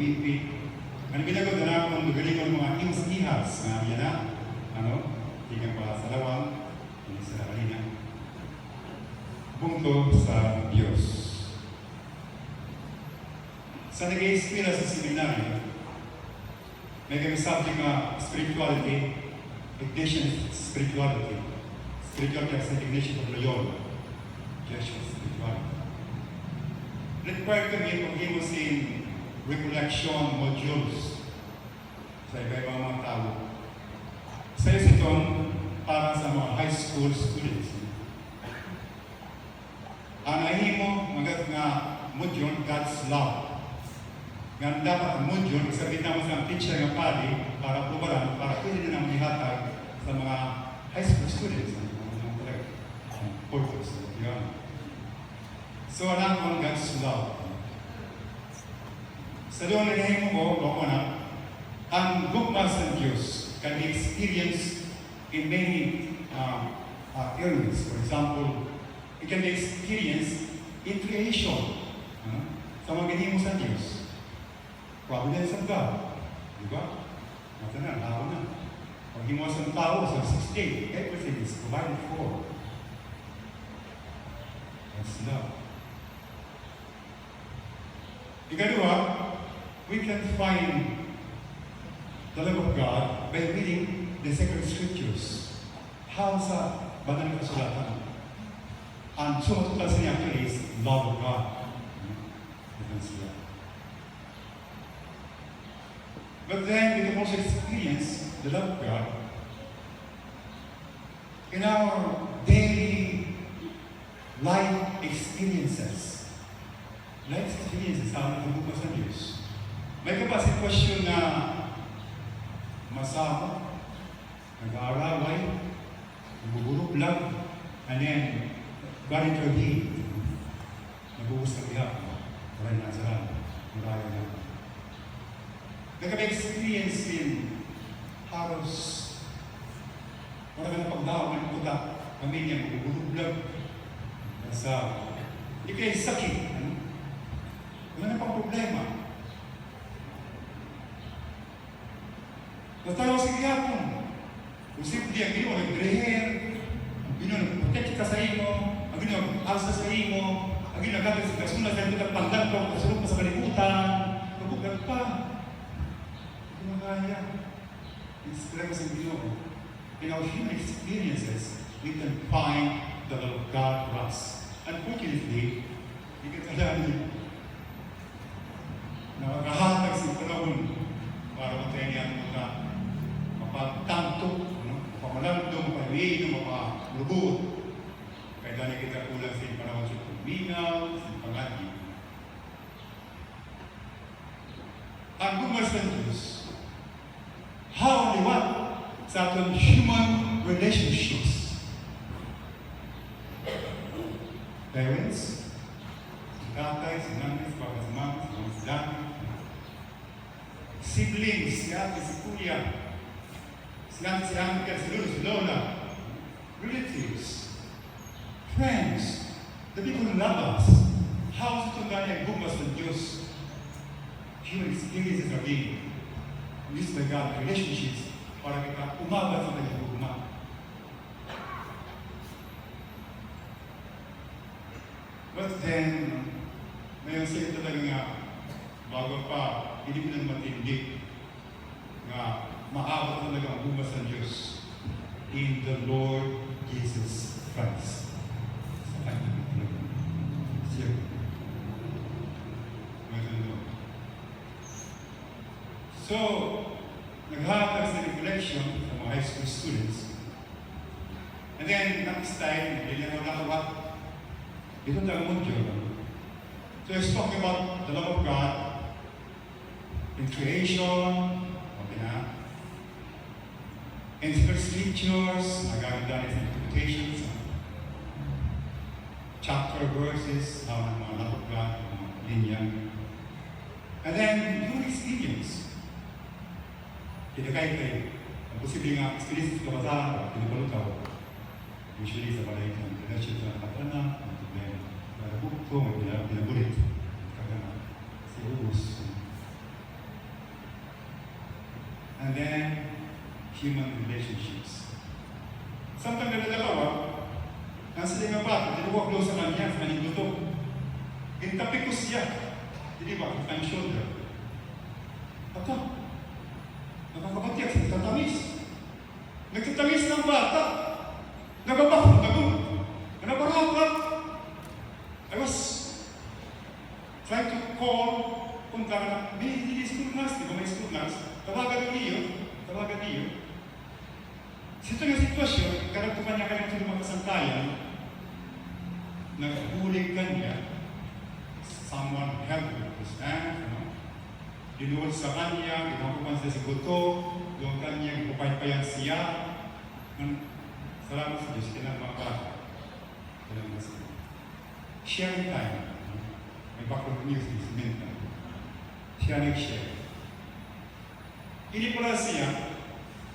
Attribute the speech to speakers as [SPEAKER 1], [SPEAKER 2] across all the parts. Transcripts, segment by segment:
[SPEAKER 1] lumipit. Ano ginagawa na akong magaling ng mga ihas na yan na, tingnan pa sa lawang, sa kanina. Bungto sa Diyos. Sa nag-i-experience sa seminary, may kami subject na spirituality, ignition spirituality. Spirituality as ignition of Loyola. Jesuit spirituality. Required kami pag-imusin recollection modules sa iba-ibang mga tao. Sa ito, para sa mga high school students. Ang ahimo, magat nga module, God's love. Nga dapat ang module, sabihin naman sa teacher ng pali, para pumaran, para pwede na naman ihatag sa mga high school students. Purpose. So, alam ko ang God's love. Sa doon na nahimo ko, bako na, ang gugmas ng Diyos can be experienced in many areas. For example, it can be experienced in creation. Sa mga ginimo sa Diyos. Providence of God. Diba? Mata na, tao na. Pag himuwas ng tao sa 16, everything is provided for. That's love. Ikalawa, we can find the love of God by reading the sacred scriptures. How sa banal na kasulatan. Ang sumatutal sa niya actually is love of God. But then we can also experience the love of God in our daily life experiences. Life experiences sa ating bukas ng Diyos. May kapasitwasyon na masama, nag-aaraway, nagugulog lang, and then God intervened. Nabuhos na biyak. Maray na sa maraya na. Nagkapa-experience in halos wala ka na pagdaon ng puta. Kami niya magugulog lang. Nasa ikay sakit. Wala na pang problema. Natawa si Giyapon. Kung simple ang ginawa, nag-dreher, ang ginawa, nag-protect ka sa imo, ang ginawa, nag-alsa sa imo, ang ginawa, gagawin sa kasuna, sa ito nagpanggan ka, kasulong pa sa kalimutan, kabugat pa. Ito na kaya. It's talaga sa Ginoo. In our human experiences, we can find the love of God for us. Unfortunately, hindi ka talaga nakakahatag sa panahon para matay niya ang mga mapagtanto, mapamalando, mapalido, mapalubot. Kaya dahil kita kulang sa panahon sa pagminaw, sa pangati. Ang gumas ng Diyos, how and what sa atong human relationships. Parents, tatay, si nanay, si papa, si mama, si mama, si dami. Siblings, si ate, si kuya, si ate, si uncle, si lolo, si lola. Relatives, friends, the people who love us. How is ito nga yung bukas ng Diyos? Human experiences are being used by God, relationships, para kita umabat sa kanyang bugma. But then, ngayon sa'yo talaga nga, bago pa, hindi mo nang matindi nga maabot talaga ang bukas ng Diyos in the Lord Jesus Christ. Sa kanyang talaga. Siya. So, naghatag sa reflection sa mga high school students. And then, next time, nilinaw na ako ito ang module. So it's talking about the love of God in creation, okay na? In scriptures, nagamit dahil sa interpretations, chapter verses, ng mga love of God, mga linya. And then, human experience. Kinakay kayo. Ang posibleng experience sa kabataan, pinapalutaw. Usually sa balay ng connection sa katana, ang problema. Narabuk ko, may pinagulit. Kagana, si Ubus. and then human relationships. Sometimes na dalawa, nasa lima pa, dalawa close sa kanya, sa kanyang luto. Intapi ko siya, di ba, ang shoulder. Ata, nakakabatiyak sa nagtatamis. Nagtatamis ng bata. Nagabakot, nabarakak. I was trying to call kung kaya may school nurse, di ba may school nurse? Tawagan niyo. Sa ito yung sitwasyon, karagtuman niya kanyang tulong magkasantayan, naghuling kanya, someone helped with his hand, dinuwal sa kanya, ginakupan siya sa buto, yung kanya, gupay-payan siya. Salamat sa Diyos, kinamaka. Salamat sa Diyos. Sharing time. May background news is mental. Siya nag-share. Hindi pala siya,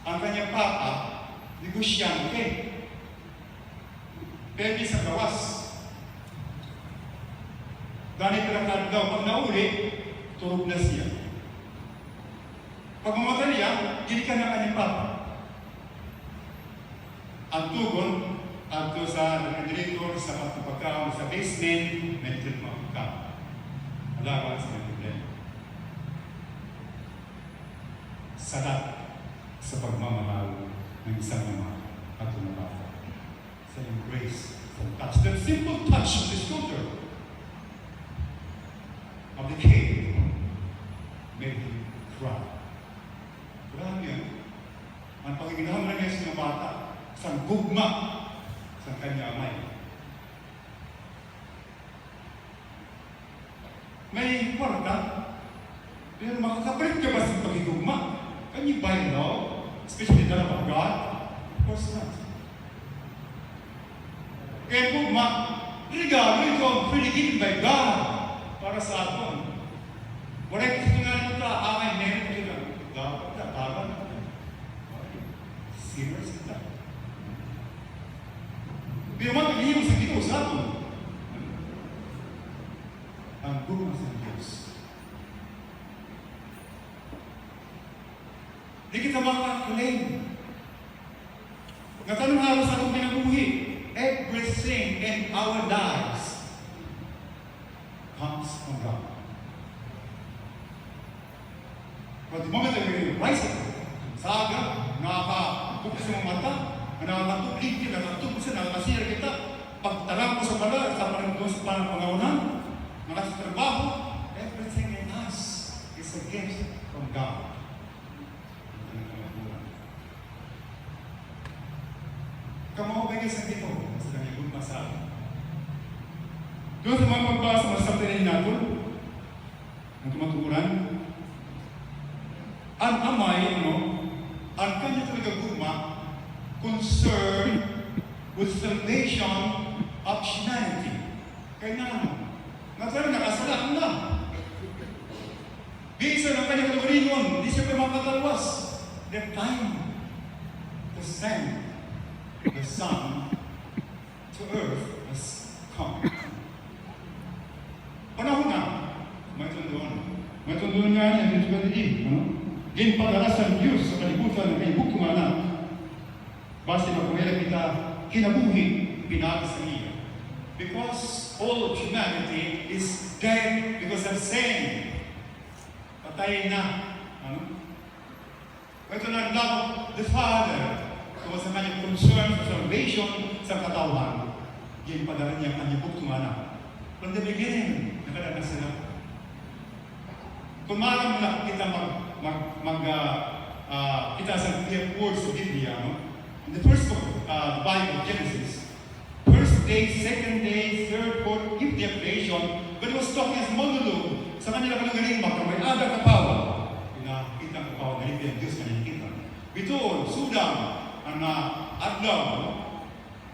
[SPEAKER 1] ang kanyang papa, negosyante. Pwede sa gawas. Dahil pinakad daw, pag nauli, turog na siya. Pag mamatay niya, hindi ka na kanyang papa. Ang tugon, ato sa refrigerator, sa pagkakaw, sa basement, may treatment ka. Alawan sa mga problema. Sadat sa pagmamahal ng isang ama at ng bata. Sa embrace, sa touch. That simple touch of the shoulder of the kid made him cry. Grabe yun. Ang pagiginahan na niya sa bata, isang gugma sa kanya amay. May kwarta, pero makakapalit ka ba sa pagigugma? Can you buy love? Especially the love of God? Of course not. Kaya gugma, regalo ito ang freely given by God para sa atin. Wala gusto nga nito, amay meron ito lang. Dapat na, taban na. Sinners kita. Pero mag-iiwas ang dito sa atin. Ang gugma sa Diyos. Di kita makaklaim. Natanong halos sa akong pinabuhi. Everything in our lives comes from God. But the moment that we rise up, saga, nakakapukos sa mga mata, nakakatublig, nakakatubos sa nakakasira kita, pagtarang ko sa bala, sa pangawanan, nakasatrabaho, everything in us is a gift from God. Kamo ba sa dito sa kanyang good masal? Doon sa mga magbasa, masabdanin natin ang tumatukuran. Ang amay, ang kanya talaga gugma, concerned with salvation of humanity. Kaya nagkaroon nakasalaan na. Bisa ng kanyang kalugaringon, hindi siya pa makatalawas. The time to send the Son to earth has come. Panahon na, may tunduan nga niya, dito ka din, Din pag-arasan Diyos sa kalibutan ng kaibuktong anak. Basta magpamela kita kinabuhi, pinag sa iya. Because all humanity is dead because of sin. Patay na. Ito na love the Father. Kung sa kanyang concern sa salvation sa katawan, yan padala niya ang kanyang buktong anak. From the beginning, nakadana sila. Kung maalam na kita kita sa clear words sa Biblia, in the first book, the Bible, Genesis, first day, second day, third, fourth, fifth day of creation, but it was talking as monologue sa kanila kalagaling may aga kapawa. Pinakita ang kapawa na hindi ang Diyos kanila kita. Bitoon, sudang, ang adlaw,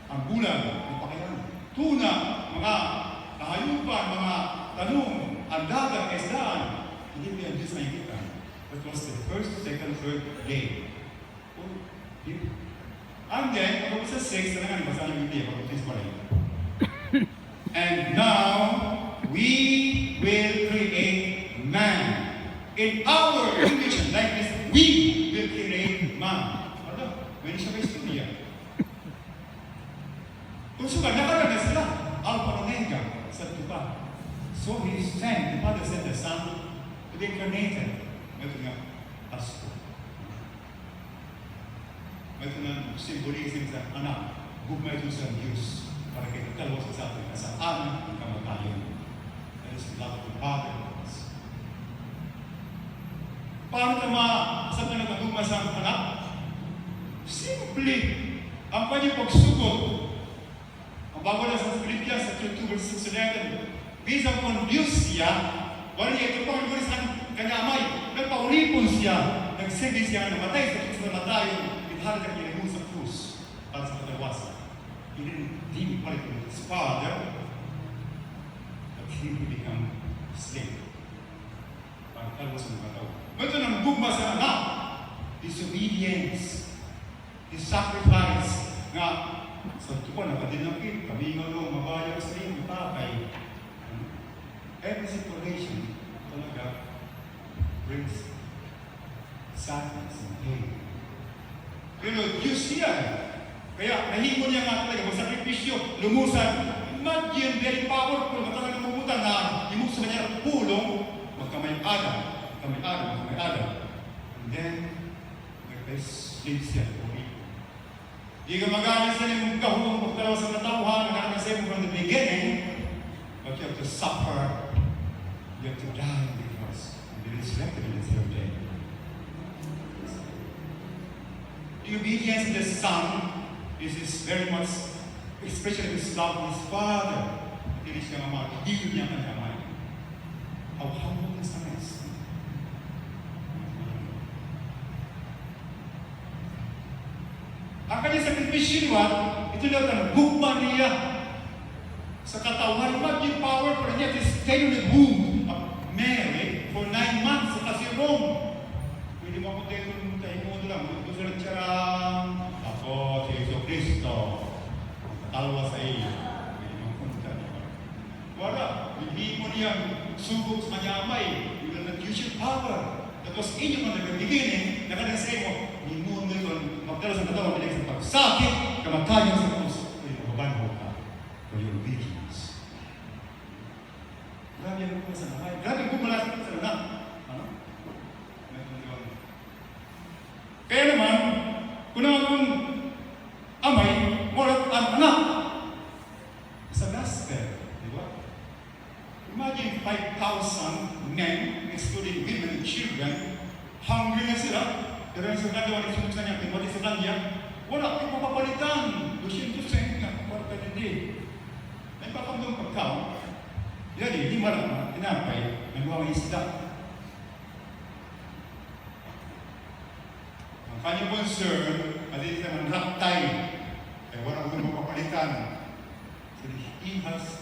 [SPEAKER 1] ang bulan, ang pakilan. Tuna, mga kahayupan, mga tanong, ang dagat, isdaan, hindi ang Diyos kanila kita. That was the first, second, third day. And then, ako sa 6, na nga, nabasa niyo yung day, pag-utis pa rin. And now, we will create man In our image and likeness, we will create man. Ano? May siya may istorya. Kung suka, nakalagay sila. Alpha and Omega. Sa diba? So He sent, the Father sent the Son to be incarnated. Ito nga, Pasko. Ito nga, symbolism sa anak. Gugma ito sa Diyos. Para kayo dalawa sa atin. Sa anak ng kamatayan. That is the love of the Father. Paano saan ka nagaguma sa anak? Simple. Ang kanyang pagsugod. Ang bago na sa Philippians, sa 2 verse 6-11, based upon Diyos siya, wala niya ito pang gulis ng kanyang amay. Nagpaulipon siya. Nagsindi siya na namatay sa Diyos na matayon. Inhalit ang kinahon sa krus para sa katawasan. He didn't fight with his father, but he became slave. Para kalwas ang katawa. Ito nang gugma sa anak, disobedience, his sacrifice, nga sa tuwa na kadinakit, kami nga nung mabayag sa iyong tatay. Every situation talaga brings sadness and pain. Pero Diyos siya. Kaya nahimo niya nga talaga magsakripisyo, lumusan. Imagine, very powerful, matalagang mabutan na himog sa kanya pulong, magkamay Adam. And then, nag-slave siya. Di ka magaling sa iyong kahulong pagdalawa sa katauhan, nakakasaya mo from the beginning, but you have to suffer, you have to die on the cross, and be resurrected in the third day. The obedience of the Son is very much expression of his love for his Father. Hindi siya nga hindi niya kanyamay. How humble is the rest? Ang kanyang sakripisyo naman, ito lang ang gugma niya sa katawan. Imagine power for niya to stay in the womb of Mary for 9 months sa kasirong. Pwede mo ako tayo mo lang. Ito sa nagsarang. Ako, si Yeso Cristo. Katalwa sa iyo. Pwede mo punta niya. Wala. Hindi mo niya subok sa kanyamay. You will not use your power. That was in you from the beginning. Nakadasay mo. Himuon mo yun. Magdala sa katawan. Pinig sa pagsakit. Kamatayan sa krus. Pwede mo mabanho ka. For your obedience. Grabe ang gumala sa nakay. Grabe ang gumala sa nanak. Ano? Kaya naman, kung naman kung amay, morat ang anak. Sa gospel. Di ba? Imagine 5,000 men, excluding women and children, hungry na sila. Pero yung sa kanya, wala sa niya, pinwali sa kanya, wala kang papapalitan. 200% na, kwarta hindi. May pakamdong pagkaw, yan hindi malang tinapay, nagawang isda. Ang kanyang concern, maliit naman raptay, ay wala kang papapalitan. So he has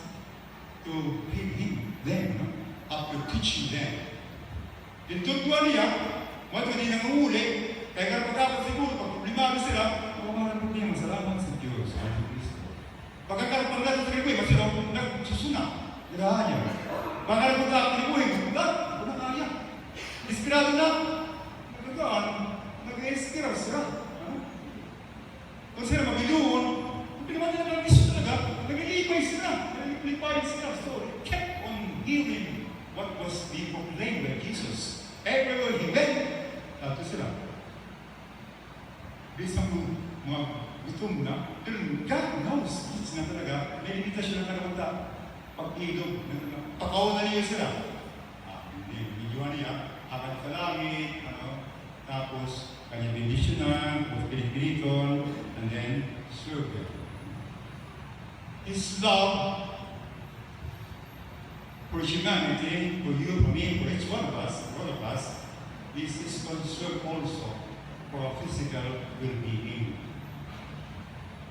[SPEAKER 1] to feed them, after teaching them. Yung tutuwa niya, mga hindi nangunguli, kaya kapag siguro, pag problemado sila, mga problema, salamat sa Diyos, sa Kristo. Pagkakaroon sa kalibuhin, mas sila nagsusunak, nagahanya. Pagkakaroon sa kalibuhin, wala kaya. Inspirado na, nagagaan, nag-inspira sila. Kung sila mabiluon, kung pinaman nila ng iso talaga, nag-ilipay sila, nag-ilipay sila. So, they kept on hearing what was being proclaimed by Jesus. Everywhere he went, to sila. Based on mga gutom na, pero God knows, Jesus na talaga, may limitasyon na karamata. Pag-ilog, pakaw na niya sila. Videoan niya, akat sa langit, tapos kanya bendisyonan, tapos pinipiliton, and then serve them. His love for humanity, for you, for me, for each one of us, is his concern also for our physical well-being.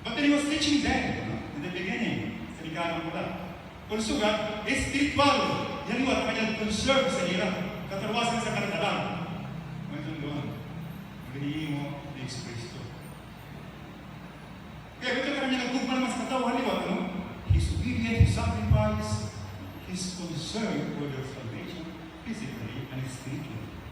[SPEAKER 1] But then he was teaching them in the beginning, sa liganan mo lang. Kung sugat, spiritual. Yan yung kanyang concern sa hirap. Katarwasan sa karatalan. Ngayon doon, magiging mo ni Jesus Cristo. Kaya ito kanya nagtugma naman sa katawan, di ba? His obedience, his sacrifice, his concern for their salvation, physically and spiritually.